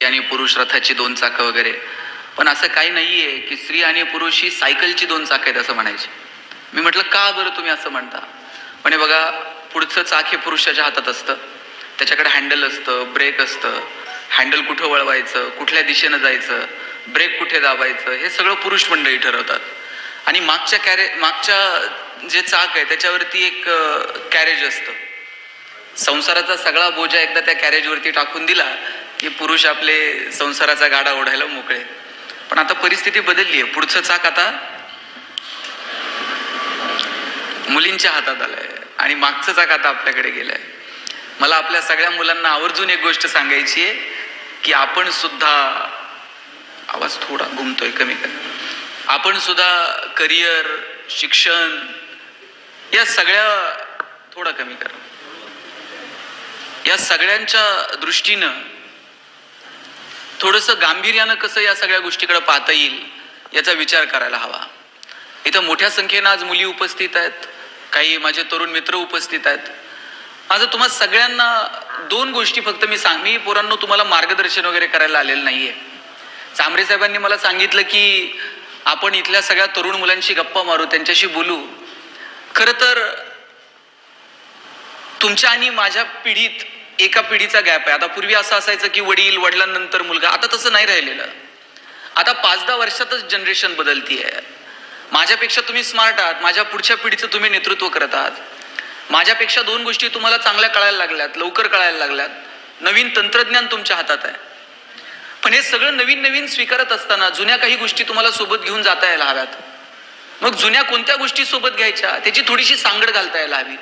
आणि पुरुष रथाची दोन चाकं वगैरे, पण असं काही नाहीये की स्त्री आणि पुरुष ही सायकलची दोन चाकं आहेत असं म्हणायचे. मी म्हटलं का बरं तुम्ही असं म्हणता? म्हणे बघा, पुढचं चाक हे पुरुषाच्या हातात असतं, त्याच्याकडे हँडल असतं, ब्रेक असतं, हँडल कुठं वळवायचं, कुठल्या दिशेनं जायचं, ब्रेक कुठे दाबायचं, हे सगळं पुरुष मंडळी ठरवतात. आणि मागच्या जे चाक आहे त्याच्यावरती एक कॅरेज असतं. संसाराचा सगळा बोजा एकदा त्या कॅरेजवरती टाकून दिला की पुरुष आपले संसाराचा गाडा ओढायला मोकळे. पण आता परिस्थिती बदलली आहे. पुढचं चाक आता मुलींच्या हातात आलंय आणि मागचं चाक आता आपल्याकडे गेलंय. मला आपल्या सगळ्या मुलांना आवर्जून एक गोष्ट सांगायची आहे की आपण सुद्धा, आवाज थोडा घुमतोय, कमी कर, आपण सुद्धा करिअर, शिक्षण या सगळ्या, थोडा कमी कर, या सगळ्यांच्या दृष्टीनं थोडंसं गांभीर्यानं कसं या सगळ्या गोष्टीकडे पाहता येईल याचा विचार करायला हवा. इथं मोठ्या संख्येनं आज मुली उपस्थित आहेत, काही माझे तरुण मित्र उपस्थित आहेत. माझं तुम्हा सगळ्यांना दोन गोष्टी फक्त मी पोरांनो तुम्हाला मार्गदर्शन वगैरे करायला आलेलं नाहीये. चांबरे साहेबांनी मला सांगितलं की आपण इथल्या सगळ्या तरुण मुलांशी गप्पा मारू, त्यांच्याशी बोलू. खरं तर तुमच्या आणि माझ्या पिढीत एका पिढीचा गॅप आहे. आता पूर्वी असं असायचं की वडील, वडिलांनंतर मुलगा, आता तसं नाही राहिलेलं. आता 5-10 वर्षातच जनरेशन बदलतीये. माझ्यापेक्षा तुम्ही स्मार्ट आहात, माझ्या पुढच्या पिढीचं तुम्ही नेतृत्व करत आहात. माझ्यापेक्षा दोन गोष्टी तुम्हाला चांगल्या कळायला लागल्यात, लवकर कळायला लागल्यात. नवीन तंत्रज्ञान तुमच्या हातात आहे. पण हे सगळं नवीन नवीन स्वीकारत असताना जुन्या काही गोष्टी तुम्हाला सोबत घेऊन जाता यायला हव्यात. मग जुन्या कोणत्या गोष्टी सोबत घ्यायच्या त्याची थोडीशी सांगड घालता यायला हवी.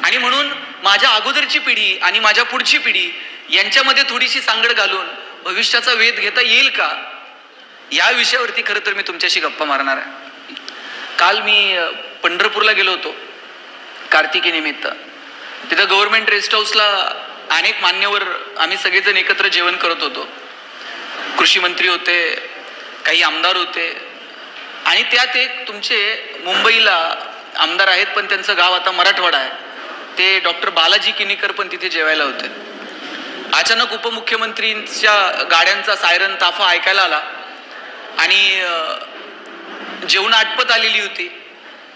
आणि म्हणून माझ्या अगोदरची पिढी आणि माझ्या पुढची पिढी यांच्यामध्ये थोडीशी सांगड घालून भविष्याचा वेध घेता येईल का, या विषयावरती खरं तर मी तुमच्याशी गप्पा मारणार आहे. काल मी पंढरपूरला गेलो होतो कार्तिकीनिमित्त. तिथं गव्हर्नमेंट रेस्ट हाऊसला अनेक मान्यवर आम्ही सगळेजण एकत्र जेवण करत होतो. कृषी मंत्री होते, काही आमदार होते आणि त्यात एक तुमचे मुंबईला आमदार आहेत पण त्यांचं गाव आता मराठवाडा आहे, ते डॉक्टर बालाजी किनीकर पण तिथे जेवायला होते. अचानक उपमुख्यमंत्रींच्या गाड्यांचा सायरन ताफा ऐकायला आला आणि जेवण आटपत आलेली होती.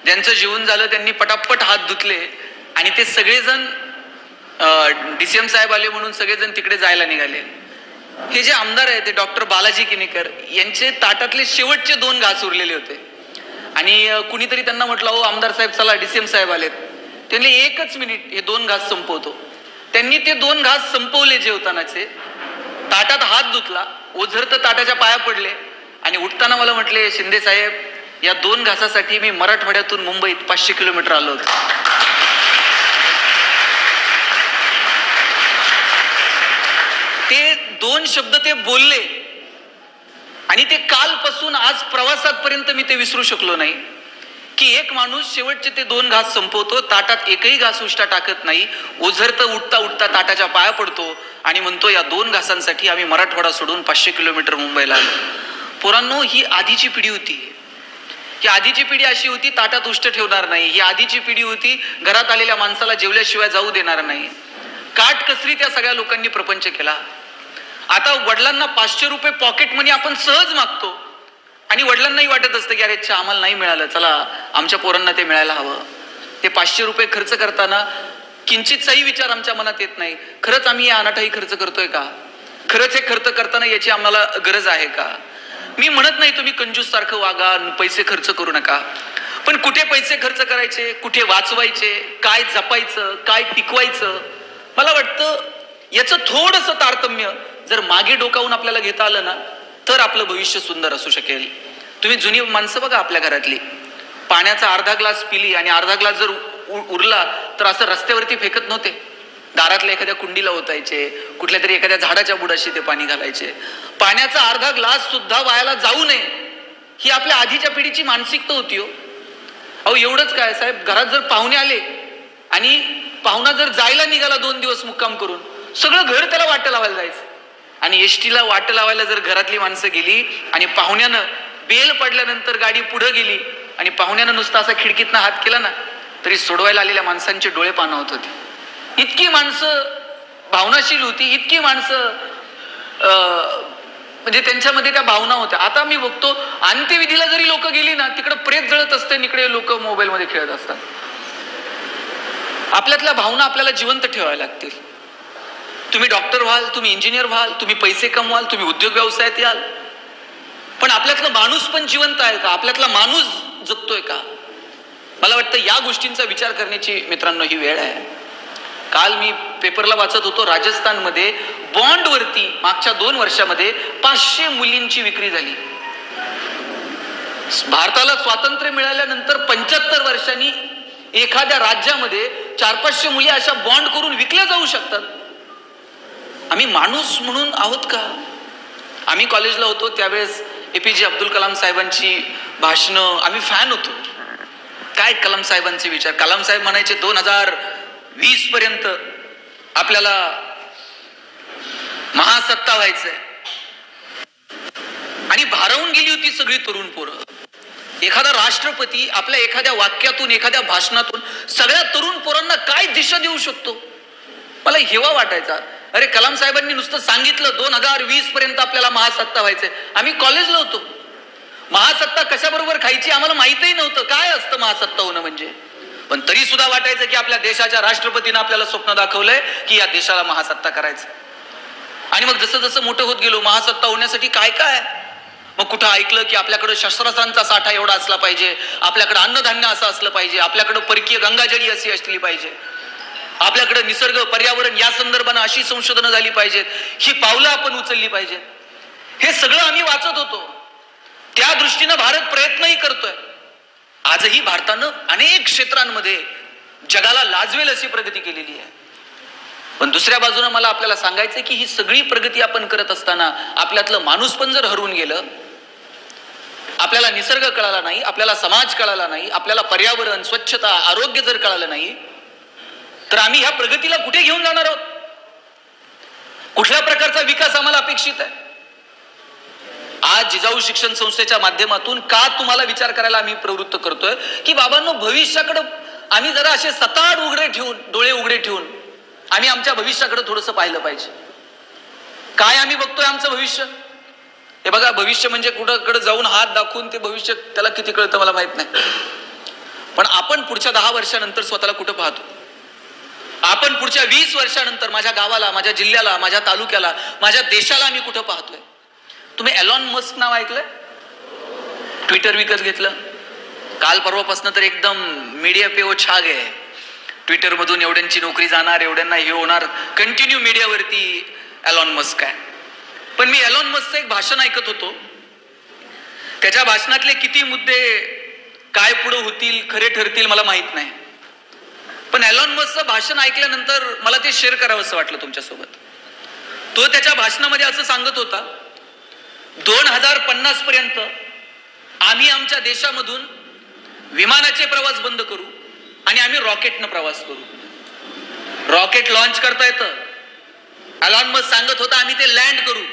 ज्यांचं जेवण झालं त्यांनी पटापट हात धुतले आणि ते सगळेजण DCM साहेब आले म्हणून सगळेजण तिकडे जायला निघाले. हे जे आमदार आहे ते डॉक्टर बालाजी किनीकर यांचे ताटातले शेवटचे 2 घास उरलेले होते आणि कुणीतरी त्यांना म्हटलं, हो आमदार साहेब चला, DCM साहेब आलेत. त्यांनी 1 मिनिट हे 2 घास संपवतो. त्यांनी ते 2 घास संपवले जेवतानाचे, ताटात हात धुतला, ओझरत ताटाच्या पाया पडले आणि उठताना मला म्हटले, शिंदे साहेब या 2 घासासाठी मी मराठवाड्यातून मुंबईत 500 किलोमीटर आलो होतो. ते 2 शब्द ते बोलले आणि ते कालपासून आज प्रवासापर्यंत मी ते विसरू शकलो नाही की एक माणूस शेवटचे ते 2 घास संपवतो, ताटात एकही घास उष्टा टाकत नाही, ओझरत उठता उठता ताटाच्या पाया पडतो आणि म्हणतो या 2 घासांसाठी आम्ही मराठवाडा सोडून 500 किलोमीटर मुंबईला आलो. पोरांनो, ही आधीची पिढी होती. ही आधीची पिढी अशी होती, ताटात उष्ट ठेवणार नाही. ही आधीची पिढी होती, घरात आलेल्या माणसाला जेवल्याशिवाय जाऊ देणार नाही. काटकसरी त्या सगळ्या लोकांनी प्रपंच केला. आता वडिलांना 500 रुपये पॉकेट मनी आपण सहज मागतो आणि वडिलांनाही वाटत असतं की अरे आम्हाला नाही मिळालं, चला आमच्या पोरांना ते मिळायला हवं. ते 500 रुपये खर्च करताना किंचितचाही विचार आमच्या मनात येत नाही, खरंच आम्ही या अनाठाई खर्च करतोय का, खरंच हे खर्च करताना याची आम्हाला गरज आहे का. मी म्हणत नाही तुम्ही कंजूस सारखं वागा, पैसे खर्च करू नका, पण कुठे पैसे खर्च करायचे, कुठे वाचवायचे, काय जपायचं, काय टिकवायचं, मला वाटतं याचं थोडंसं तारतम्य जर मागे डोकावून आपल्याला घेता आलं ना तर आपलं भविष्य सुंदर असू शकेल. तुम्ही जुनी माणसं बघा आपल्या घरातली, पाण्याचा अर्धा ग्लास पिली आणि अर्धा ग्लास जर उरला तर असं रस्त्यावरती फेकत नव्हते. दारातल्या एखाद्या कुंडीला ओतायचे, कुठल्या तरी एखाद्या झाडाच्या बुडाशी ते पाणी घालायचे. पाण्याचा अर्धा ग्लास सुद्धा वायाला जाऊ नये ही आपल्या आधीच्या पिढीची मानसिकता होती. अहो एवढंच काय साहेब, घरात जर पाहुणे आले आणि पाहुणा जर जायला निघाला 2 दिवस मुक्काम करून, सगळं घर त्याला वाट लावायला जायचं आणि एसटीला वाट लावायला जर घरातली माणसं गेली आणि पाहुण्यानं बेल पडल्यानंतर गाडी पुढे गेली आणि पाहुण्यानं नुसता असा खिडकीतनं हात केला ना तरी सोडवायला आलेल्या माणसांचे डोळे पाणावत होते. इतकी माणसं भावनाशील होती, इतकी माणसं म्हणजे त्यांच्यामध्ये त्या भावना होत्या. आता मी बघतो अंत्यविधीला जरी लोक गेली ना, तिकडे प्रेत जळत असते, इकडे लोक मोबाईलमध्ये खेळत असतात. आपल्यातल्या भावना आपल्याला जिवंत ठेवाव्या लागतील. तुम्ही डॉक्टर व्हाल, तुम्ही इंजिनियर व्हाल, तुम्ही पैसे कमवाल, तुम्ही उद्योग व्यवसायात याल, पण आपल्यातला माणूस पण जिवंत आहे का? आपल्यातला माणूस जगतोय का? मला वाटतं या गोष्टींचा विचार करण्याची मित्रांनो ही वेळ आहे. काल मी पेपरला वाचत होतो, राजस्थानमध्ये बॉन्डवरती मागच्या 2 वर्षामध्ये 500 मुलींची विक्री झाली. भारताला स्वातंत्र्य मिळाल्यानंतर 75 वर्षांनी एखाद्या राज्यामध्ये 400-500 मुली अशा बॉन्ड करून विकल्या जाऊ शकतात. आम्ही माणूस म्हणून आहोत का? आम्ही कॉलेजला होतो त्यावेळेस APJ अब्दुल कलाम साहेबांची भाषणं आम्ही फॅन होतो. काय कलाम साहेबांचे विचार. कलाम साहेब म्हणायचे 2020 पर्यंत आपल्याला महासत्ता व्हायचंय, आणि भारावून गेली होती सगळी तरुण पोरं. एखादा राष्ट्रपती आपल्या एखाद्या वाक्यातून, एखाद्या भाषणातून सगळ्या तरुण पोरांना काय दिशा देऊ शकतो. मला हेवा वाटायचा, अरे कलाम साहेबांनी नुसतं सांगितलं 2020 पर्यंत आपल्याला महासत्ता व्हायचंय. आम्ही कॉलेजला होतो, महासत्ता कशाबरोबर खायची आम्हाला माहितही नव्हतं, काय असतं महासत्ता होणं म्हणजे. पण तरी सुद्धा वाटायचं की आपल्या देशाच्या राष्ट्रपतीनं आपल्याला स्वप्न दाखवलंय की या देशाला महासत्ता करायचं. आणि मग जसं जसं मोठं होत गेलो, महासत्ता होण्यासाठी काय काय, मग कुठं ऐकलं की आपल्याकडे शस्त्रास्त्रांचा साठा एवढा असला पाहिजे, आपल्याकडे अन्नधान्य असं असलं पाहिजे, आपल्याकडे परकीय गंगाजळी अशी असली पाहिजे, आपल्याकडे निसर्ग पर्यावरण या संदर्भानं अशी संशोधनं झाली पाहिजेत, ही पावलं आपण उचलली पाहिजेत. हे सगळं आम्ही वाचत होतो. त्या दृष्टीनं भारत प्रयत्नही करतोय. आजही भारतानं अनेक क्षेत्रांमध्ये जगाला लाजवेल अशी प्रगती केलेली आहे. पण दुसऱ्या बाजूने मला आपल्याला सांगायचं की ही सगळी प्रगती आपण करत असताना आपल्यातलं माणूस पण जर हरवून गेलं, आपल्याला निसर्ग कळाला नाही, आपल्याला समाज कळाला नाही, आपल्याला पर्यावरण, स्वच्छता, आरोग्य जर कळालं नाही, तर आम्ही ह्या प्रगतीला कुठे घेऊन जाणार आहोत? कुठल्या प्रकारचा विकास आम्हाला अपेक्षित आहे? आज जिजाऊ शिक्षण संस्थेच्या माध्यमातून का तुम्हाला विचार करायला आम्ही प्रवृत्त करतोय की बाबांनो, भविष्याकडे आम्ही जरा असे सताड उघडे ठेवून, डोळे उघडे ठेवून आम्ही आमच्या भविष्याकडे थोडंसं पाहिलं पाहिजे. काय आम्ही बघतोय आमचं भविष्य? हे बघा, भविष्य म्हणजे कुठं जाऊन हात दाखवून ते भविष्य त्याला किती कळतं मला माहित नाही, पण आपण पुढच्या 10 वर्षानंतर स्वतःला कुठं पाहतो? आपण पुढच्या 20 वर्षानंतर माझ्या गावाला, माझ्या जिल्ह्याला, माझ्या तालुक्याला, माझ्या देशाला आम्ही कुठं पाहतोय? तुम्ही एलॉन मस्क नाव ऐकलंय? ट्विटर विकत घेतलं. काल परवापासून तर एकदम मीडिया पे वो छा गए. ट्विटर मधून एवढ्यांची नोकरी जाणार, एवढ्यांना हे होणार, कंटिन्यू मीडियावरती एलॉन मस्क आहे. पण मी एलॉन मस्कचं एक भाषण ऐकत होतो. त्याच्या भाषणातले किती मुद्दे काय पुढे होतील, खरे ठरतील मला माहित नाही, पण एलॉन मस्कचं भाषण ऐकल्यानंतर मला ते शेअर करावं असं वाटलं तुमच्यासोबत. तो त्याच्या भाषणामध्ये असं सांगत होता, 2050 पर्यंत आम्ही आमच्या देशामधून विमानाचे प्रवास बंद करू आणि आम्ही रॉकेटनं प्रवास करू. रॉकेट लॉन्च करता येतं. एलॉन मस्क सांगत होता आम्ही ते लँड करू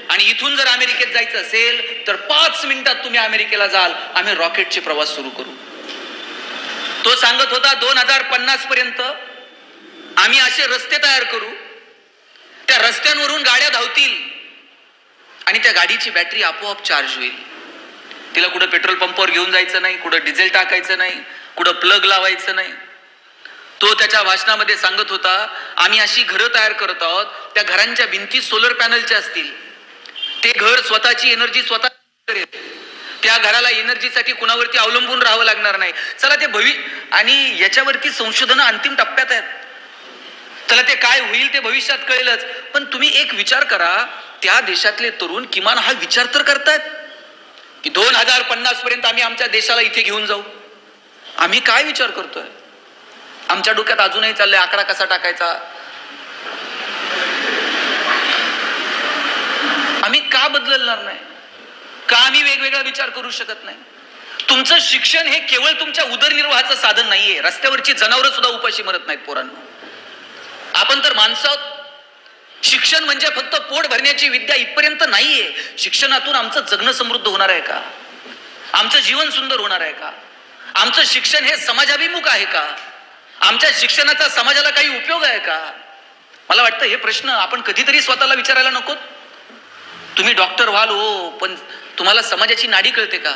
आणि इथून जर अमेरिकेत जायचं असेल तर 5 मिनिटात तुम्ही अमेरिकेला जाल, आम्ही रॉकेटचे प्रवास सुरू करू. तो सांगत होता 2050 पर्यंत आम्ही असे रस्ते तयार करू, त्या रस्त्यांवरून गाड्या धावतील आणि त्या गाडीची बॅटरी आपोआप चार्ज होईल. तिला कुठं पेट्रोल पंपावर घेऊन जायचं नाही, कुठं डिझेल टाकायचं नाही, कुठं प्लग लावायचं नाही. तो त्याच्या भाषणामध्ये सांगत होता आम्ही अशी घरं तयार करत आहोत, त्या घरांच्या भिंती सोलर पॅनलच्या असतील, ते घर स्वतःची एनर्जी स्वतः करेल, त्या घराला एनर्जीसाठी कुणावरती अवलंबून राहावं लागणार नाही. चला ते आणि याच्यावरती संशोधन अंतिम टप्प्यात आहेत. चला ते काय होईल ते भविष्यात कळेलच. पण तुम्ही एक विचार करा, त्या देशातले तरुण किमान हा विचार तर करतायत की 2050 पर्यंत आम्ही आमच्या देशाला इथे घेऊन जाऊ. आम्ही काय विचार करतोय? आमच्या डोक्यात अजूनही चाललंय 11 कसा टाकायचा. आम्ही का बदलणार नाही? का आम्ही वेगवेगळा विचार करू शकत नाही? तुमचं शिक्षण हे केवळ तुमच्या उदरनिर्वाहाचं साधन नाहीये. रस्त्यावरची जनावरं सुद्धा उपाशी मरत नाहीत पोरांनो. आपण तर माणसं आहोत. शिक्षण म्हणजे फक्त पोट भरण्याची विद्या इथपर्यंत नाहीये. शिक्षणातून आमचं जगणं समृद्ध होणार आहे का? आमचं जीवन सुंदर होणार आहे का? आमचं शिक्षण हे समाजाभिमुख आहे का? आमच्या शिक्षणाचा समाजाला काही उपयोग आहे का? मला वाटतं हे प्रश्न आपण कधीतरी स्वतःला विचारायला नको. तुम्ही डॉक्टर व्हाल हो, पण तुम्हाला समाजाची नाडी कळते का?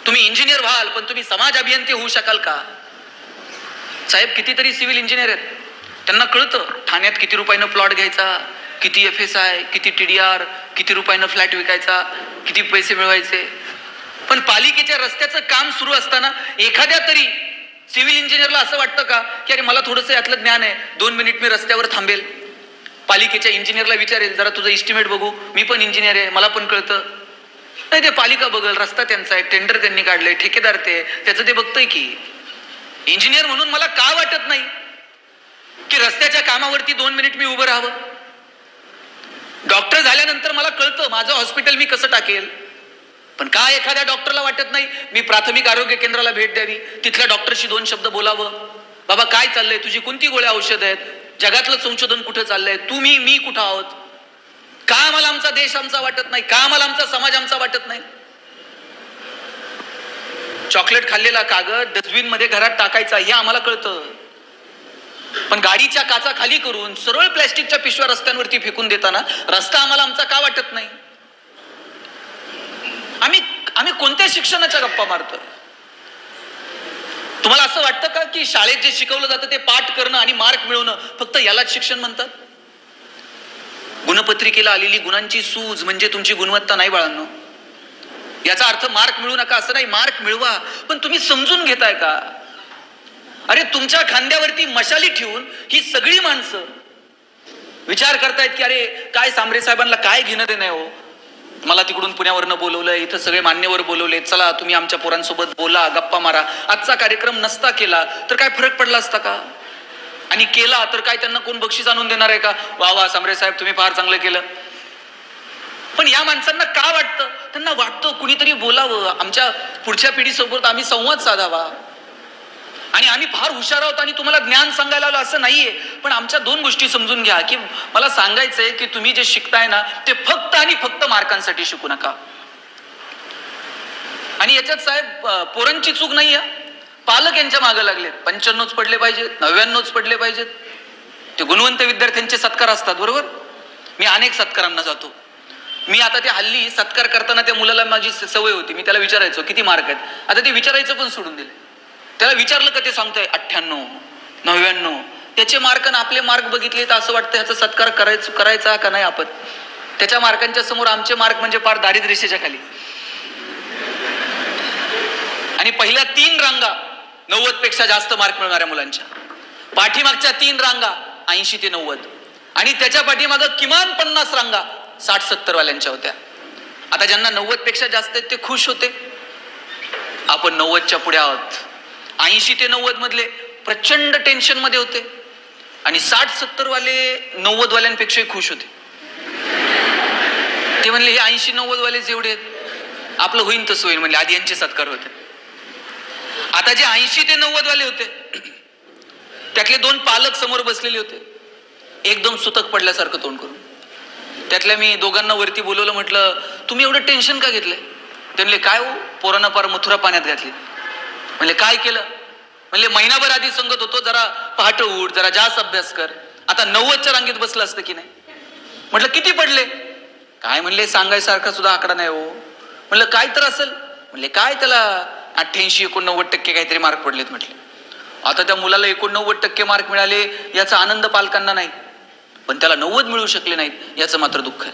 तुम्ही इंजिनियर व्हाल, पण तुम्ही समाज अभियंते होऊ शकाल का? साहेब कितीतरी सिव्हिल इंजिनियर आहेत, त्यांना कळतं ठाण्यात किती रुपयानं प्लॉट घ्यायचा, किती FSI, किती TDR, किती रुपयानं फ्लॅट विकायचा, किती पैसे मिळवायचे. पण पालिकेच्या रस्त्याचं काम सुरू असताना एखाद्या तरी सिव्हिल इंजिनियरला असं वाटतं का की अरे मला थोडंसं यातलं ज्ञान आहे, 2 मिनिट मी रस्त्यावर थांबेल, पालिकेच्या इंजिनियरला विचारेल जरा तुझं इस्टिमेट बघू, मी पण इंजिनियर आहे, मला पण कळतं. नाही, ते पालिका बघल, रस्ता त्यांचा आहे, टेंडर त्यांनी काढलंय, ठेकेदार त्याचं ते बघतंय की. इंजिनियर म्हणून मला का वाटत नाही की रस्त्याच्या कामावरती 2 मिनिट मी उभं राहावं? डॉक्टर झाल्यानंतर मला कळतं माझं हॉस्पिटल मी कसं टाकेल. पण का एखाद्या डॉक्टरला वाटत नाही मी प्राथमिक आरोग्य केंद्राला भेट द्यावी, तिथल्या डॉक्टरशी 2 शब्द बोलावं, बाबा काय चाललंय, तुझी कोणती गोळ्या औषध आहेत, जगातलं संशोधन कुठं चाललंय, तुम्ही मी कुठं आहोत? का आम्हाला आमचा देश आमचा वाटत नाही? का आम्हाला आमचा समाज आमचा वाटत नाही? चॉकलेट खाल्लेला कागद डस्टबिन मध्ये घरात टाकायचा हे आम्हाला कळतं, पण गाडीच्या काचा खाली करून सरळ प्लॅस्टिकच्या पिशव्या रस्त्यांवरती फेकून देताना रस्ता आम्हाला आमचा का वाटत नाही? आम्ही कोणत्या शिक्षणाच्या गप्पा मारतोय? तुम्हाला असं वाटतं का की शाळेत जे शिकवलं जातं ते पाठ करणं आणि मार्क मिळवणं फक्त यालाच शिक्षण म्हणतात? गुणपत्रिकेला आलेली गुणांची सूज म्हणजे तुमची गुणवत्ता नाही बाळांनो. याचा अर्थ मार्क मिळू नका असं नाही, मार्क मिळवा, पण तुम्ही समजून घेताय का? अरे तुमच्या खांद्यावरती मशाली ठेवून ही सगळी माणसं विचार करतायत की अरे काय सांबरे साहेबांना काय घेणं देणं हो, मला तिकडून पुण्यावरनं बोलवलंय, इथं सगळे मान्यवर बोलवले, चला तुम्ही आमच्या पोरांसोबत बोला, गप्पा मारा. आजचा कार्यक्रम नसता केला तर काय फरक पडला असता का? आणि केला तर काय त्यांना कोण बक्षीस आणून देणार आहे का? वा वा सांबरे साहेब तुम्ही फार चांगलं केलं. पण या माणसांना का वाटतं? त्यांना वाटतं कुणीतरी बोलावं, आमच्या पुढच्या पिढीसोबत आम्ही संवाद साधावा, आणि आम्ही फार हुशार आहोत आणि तुम्हाला ज्ञान सांगायला आलो असं नाहीये. पण आमच्या 2 गोष्टी समजून घ्या की मला सांगायचंय की तुम्ही जे शिकताय ना ते फक्त आणि फक्त मार्कांसाठी शिकू नका. आणि याच्यात साहेब पोरांची चूक नाहीये, पालक यांच्या मागे लागलेत. 95च पडले पाहिजेत, 99च पडले पाहिजेत. ते गुणवंत विद्यार्थ्यांचे सत्कार असतात, बरोबर. मी अनेक सत्कारांना जातो. मी आता ते हल्ली सत्कार करताना त्या मुलाला माझी सवय होती, मी त्याला विचारायचो किती मार्क आहेत. आता ते विचारायचं पण सोडून दिले. त्याला विचारलं का ते सांगतोय 98, 99. त्याचे मार्क आणि आपले मार्क बघितले तर असं वाटतं ह्याचा सत्कार करायचा का नाही आपण. त्याच्या मार्कांच्या समोर आमचे मार्क म्हणजे फार दारिद्र्य रेषेच्या खाली. आणि पहिल्या 3 रांगा 90 पेक्षा जास्त मार्क मिळणाऱ्या मुलांच्या, पाठीमागच्या 3 रांगा 80 ते 90, आणि त्याच्या पाठीमागं किमान 50 रांगा 60-70 वाल्यांच्या होत्या. आता ज्यांना 90 पेक्षा जास्त आहेत ते खुश होते, आपण 90च्या पुढे आहोत. 80 ते 90 मधले प्रचंड टेन्शन मध्ये होते, आणि 60-70 वाले 90 वाल्यांपेक्षाही खुश होते. ते म्हणले हे 80-90 वाले जेवढे आहेत आपलं होईन तसं होईल, म्हणले आधी यांचे सत्कार होते. आता जे 80 ते 90 वाले होते त्यातले 2 पालक समोर बसलेले होते, एकदम सुतक पडल्यासारखं तोंड करून. त्यातल्या मी दोघांना वरती बोलवलं, म्हटलं तुम्ही एवढं टेन्शन का घेतलंय? ते म्हणले काय हो, पोरांना पार मथुरा पाण्यात घातली. म्हणले काय केलं? म्हणले महिनाभर आधी सांगत होतो जरा पहाटे उठ, जरा जास्त अभ्यास कर, आता 90च्या रांगेत बसलं असतं की नाही. म्हटलं किती पडले? काय म्हणले सांगायसारखा सुद्धा आकडा नाही हो. म्हणलं काय तर असेल? म्हणले काय त्याला 88-89% काहीतरी मार्क पडलेत. म्हटले आता त्या मुलाला 89% मार्क मिळाले याचा आनंद पालकांना नाही, पण त्याला 90 मिळू शकले नाहीत याचं मात्र दुःख आहे.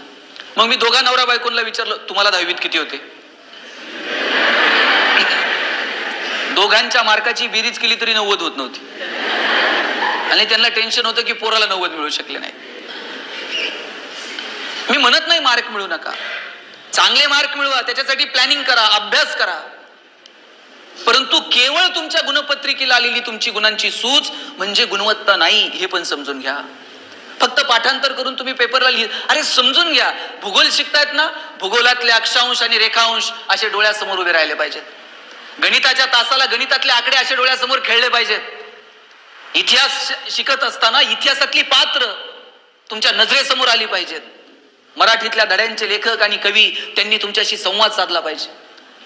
मग मी दोघा नवरा बायकोंना विचारलं तुम्हाला 10वीत किती होते? दोघांच्या मार्काची बेरीज केली तरी 90 होत नव्हती, आणि त्यांना टेन्शन होतं की पोराला 90 मिळू शकले नाही. मी म्हणत नाही मार्क मिळू नका, चांगले मार्क मिळवा, त्याच्यासाठी प्लॅनिंग करा, अभ्यास करा, परंतु केवळ तुमच्या गुणपत्रिकेला आलेली तुमची गुणांची सूज म्हणजे गुणवत्ता नाही हे पण समजून घ्या. फक्त पाठांतर करून तुम्ही पेपरला अरे समजून घ्या. भूगोल शिकतायत ना, भूगोलातले अक्षांश आणि रेखांश असे डोळ्यासमोर उभे राहिले पाहिजेत. गणिताच्या तासाला गणितातले आकडे असे डोळ्यासमोर खेळले पाहिजेत. इतिहास शिकत असताना इतिहासातली पात्र तुमच्या नजरेसमोर आली पाहिजेत. मराठीतल्या धड्यांचे लेखक आणि कवी त्यांनी तुमच्याशी संवाद साधला पाहिजे.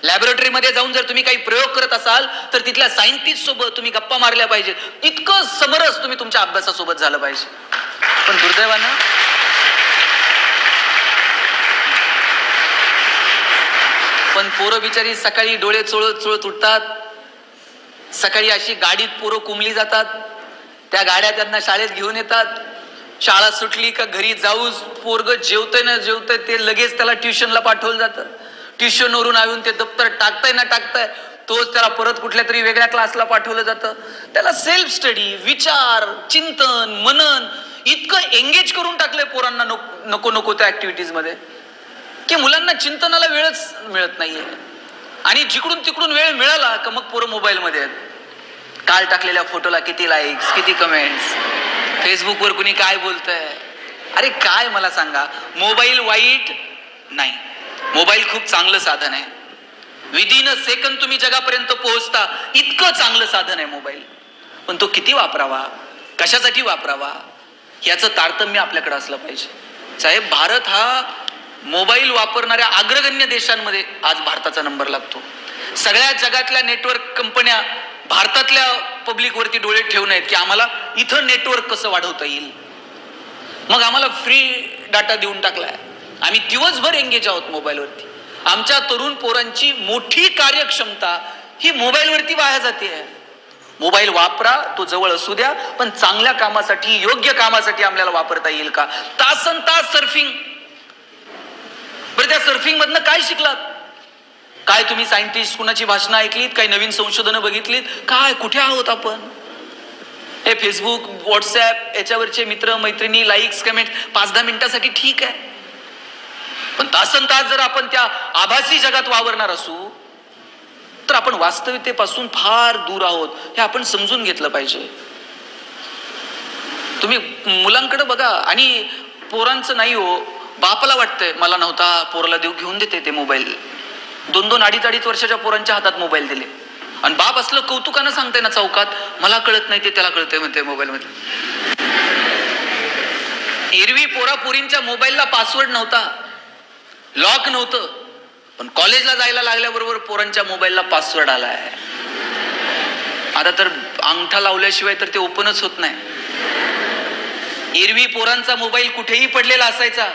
लॅबोरेटरीमध्ये जाऊन जर तुम्ही काही प्रयोग करत असाल तर तिथल्या सायंटिस्ट सोबत तुम्ही गप्पा मारल्या पाहिजेत. इतकं समरस तुम्ही तुमच्या अभ्यासासोबत झालं पाहिजे. पण दुर्दैवानं पोरं बिचारी सकाळी डोळे चोळत चोळत उठतात, सकाळी अशी गाडीत पोरं कुंबली जातात, त्या गाड्या त्यांना शाळेत घेऊन येतात. शाळा सुटली का घरी जाऊच पोरग जेवतंय ना जेवतंय ते लगेच त्याला ट्युशनला पाठवलं जातं. ट्युशनवरून येऊन ते दप्तर टाकताय ना टाकताय तोच त्याला परत कुठल्या तरी वेगळ्या क्लासला पाठवलं जातं. त्याला सेल्फ स्टडी, विचार, चिंतन, मनन इतकं एंगेज करून टाकलंय पोरांना नको नको त्या ऍक्टिव्हिटीज मध्ये की मुलांना चिंतनाला वेळच मिळत नाहीये. आणि जिकडून तिकडून वेळ मिळाला का मग पोरं मोबाईल मध्ये आहेत. काल टाकलेल्या फोटोला किती लाईक्स, किती कमेंट्स, फेसबुकवर कुणी काय बोलतंय. अरे काय मला सांगा, मोबाईल वाईट नाही, मोबाईल खूप चांगलं साधन आहे. विदिन अ सेकंद तुम्ही जगापर्यंत पोहोचता इतकं चांगलं साधन आहे मोबाईल. पण तो किती वापरावा, कशासाठी वापरावा याचं तारतम्य आपल्याकडे असलं पाहिजे. साहेब, भारत हा मोबाईल वापरणाऱ्या अग्रगण्य देशांमध्ये आज भारताचा नंबर लागतो. सगळ्या जगातल्या नेटवर्क कंपन्या भारतातल्या पब्लिक वरती डोळे ठेवून आहेत की आम्हाला इथं नेटवर्क कसं वाढवता येईल. मग आम्हाला फ्री डाटा देऊन टाकलाय, आम्ही दिवसभर एंगेज आहोत मोबाईलवरती. आमच्या तरुण पोरांची मोठी कार्यक्षमता ही मोबाईलवरती वाया जाते. मोबाईल वापरा, तो जवळ असू द्या, पण चांगल्या कामासाठी, योग्य कामासाठी आपल्याला वापरता येईल का. तासन तास सर्फिंग, बरं त्या सर्फिंग मधनं काय शिकलात, काय तुम्ही सायंटिस्ट कुणाची भाषणं ऐकलीत, काही नवीन संशोधनं बघितलीत, काय कुठे आहोत आपण. हे फेसबुक, व्हॉट्सअप याच्यावरचे मित्र मैत्रिणी, लाईक्स, कमेंट 5-10 मिनिटासाठी ठीक आहे, पण तासन तास जर आपण त्या आभासी जगात वावरणार असू तर आपण वास्तविकतेपासून फार दूर आहोत, हे आपण समजून घेतलं पाहिजे. तुम्ही मुलांकडे बघा, आणि पोरांचं नाही हो, बापाला वाटतंय मला नव्हता, पोराला घेऊन देते ते मोबाईल. 2-2, 2.5 वर्षाच्या पोरांच्या हातात मोबाईल दिले, आणि बाप असलं कौतुकानं सांगते ना चौकात, मला कळत नाही ते त्याला कळतंय म्हणते मोबाईल मध्ये. एरवी पोरींच्या मोबाईलला पासवर्ड नव्हता, लॉक नव्हतं, पण कॉलेजला जायला लागल्याबरोबर पोरांच्या मोबाईलला पासवर्ड आलाय. आता तर अंगठा लावल्याशिवाय तर ते ओपनच होत नाही. एरवी पोरांचा मोबाईल कुठेही पडलेला असायचा,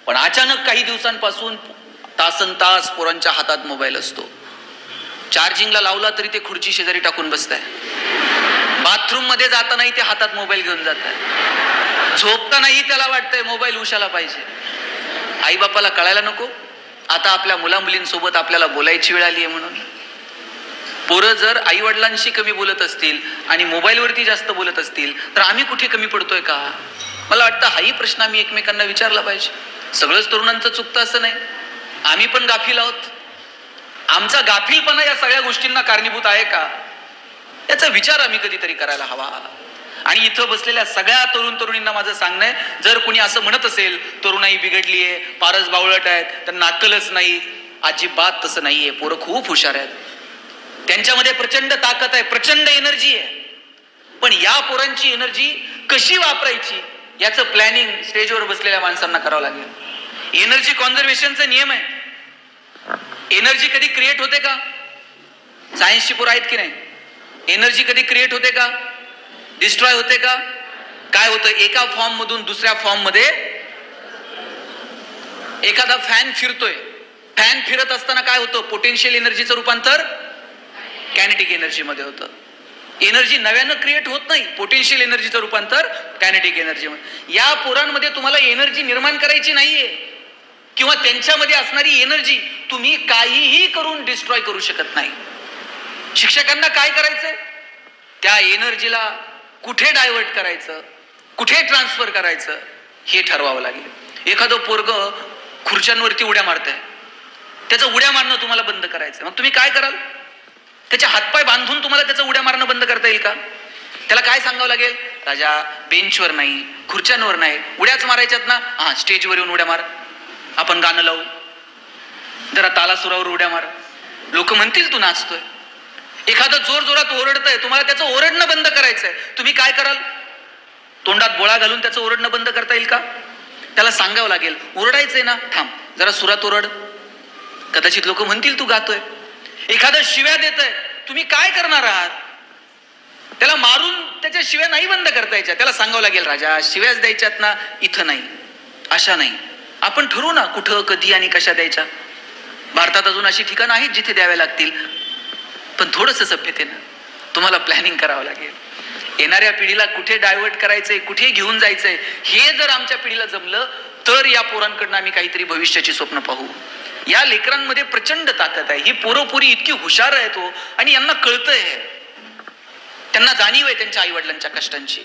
पण अचानक काही दिवसांपासून तासन तास पोरांच्या हातात मोबाईल असतो. चार्जिंगला लावला तरी ते खुर्ची शेजारी टाकून बसताय, बाथरूम मध्ये जातानाही ते हातात मोबाईल घेऊन जात आहे, झोपतानाही त्याला वाटतंय मोबाईल उशाला पाहिजे. आई बापाला कळायला नको आता आपल्या मुला मुलींसोबत आपल्याला बोलायची वेळ आली आहे म्हणून. पोरं जर आई वडिलांशी कमी बोलत असतील आणि मोबाईलवरती जास्त बोलत असतील तर आम्ही कुठे कमी पडतोय का. मला वाटतं हाही प्रश्न आम्ही एकमेकांना विचारला पाहिजे. सगळंच तरुणांचं चुकतं असं नाही, आम्ही पण गाफील आहोत. आमचा गाफीलपणा या सगळ्या गोष्टींना कारणीभूत आहे का, याचा विचार आम्ही कधीतरी करायला हवा. आणि इथं बसलेल्या सगळ्या तरुण तरुणींना माझं सांगणं आहे, जर कोणी असं म्हणत असेल तरुणाई बिघडलीये, फारच बावळट आहेत, त्यांना अक्कलच नाही, अजिबात तसं नाहीये. पोरं खूप हुशार आहेत, त्यांच्यामध्ये प्रचंड ताकद आहे, प्रचंड एनर्जी आहे. पण या पोरांची एनर्जी कशी वापरायची याचं प्लॅनिंग स्टेजवर बसलेल्या माणसांना करावं लागेल. एनर्जी कॉन्झर्वेशनचा नियम आहे. एनर्जी कधी क्रिएट होते का, सायन्सची पोरं आहेत की नाही, एनर्जी कधी क्रिएट होते का, डिस्ट्रॉय होते का. काय होतं, एका फॉर्म मधून दुसऱ्या फॉर्म मध्ये एखादा फॅन फिरतोय, फॅन फिरत असताना काय होतं, पोटेन्शियल एनर्जीचं रूपांतर कायनेटिक एनर्जी मध्ये होतं. एनर्जी नव्यानं क्रिएट होत नाही, पोटेन्शियल एनर्जीचं रूपांतर कायनेटिक एनर्जी मध्ये. या पोरांमध्ये तुम्हाला एनर्जी निर्माण करायची नाहीये, किंवा त्यांच्यामध्ये असणारी एनर्जी तुम्ही काहीही करून डिस्ट्रॉय करू शकत नाही. शिक्षकांना काय करायचंय, त्या एनर्जीला कुठे डायव्हर्ट करायचं, कुठे ट्रान्सफर करायचं हे ठरवावं लागेल. एखादं पोरग खुर्च्यांवरती उड्या मारतंय, त्याचं उड्या मारणं तुम्हाला बंद करायचं, मग तुम्ही काय कराल, त्याचे हातपाय बांधून तुम्हाला त्याचं उड्या मारणं बंद करता येईल का. त्याला काय सांगावं लागेल, राजा बेंचवर नाही, खुर्च्यांवर नाही, उड्याच मारायच्यात ना, हा स्टेजवर येऊन उड्या मार, आपण गाणं लावू, जरा तालासुरावर उड्या मार, लोक म्हणतील तू नाचतोय. एखादं जोर जोरात ओरडतंय, तुम्हाला त्याचं ओरडणं बंद करायचंय, तुम्ही काय कराल, तोंडात बोळा घालून त्याचं ओरडणं बंद करता येईल का. त्याला सांगावं लागेल, ओरडायचंय ना, थांब जरा सुरात ओरड, कदाचित लोक म्हणतील तू गातोय. एखादं शिव्या देतंय, तुम्ही काय करणार आहात, त्याला मारून त्याच्या शिव्या नाही बंद करता यायच्या. त्याला सांगावं लागेल राजा शिव्याच द्यायच्यात ना, इथं नाही, अशा नाही. आपण ठरवू ना कुठं, कधी आणि कशा द्यायच्या. भारतात अजून अशी ठिकाणं आहेत जिथे द्याव्या लागतील, पण थोडंसं सभ्यतेनं तुम्हाला प्लॅनिंग करावं लागेल. येणाऱ्या पिढीला कुठे डायव्हर्ट करायचंय, कुठे घेऊन जायचंय, हे जर आमच्या पिढीला जमलं तर या पोरांकडनं आम्ही काहीतरी भविष्याची स्वप्न पाहू. या लेकरांमध्ये प्रचंड ताकद आहे. ही पोरपोरी इतकी हुशार आहेत आणि यांना कळतंय, त्यांना जाणीव आहे त्यांच्या आई वडिलांच्या कष्टांची.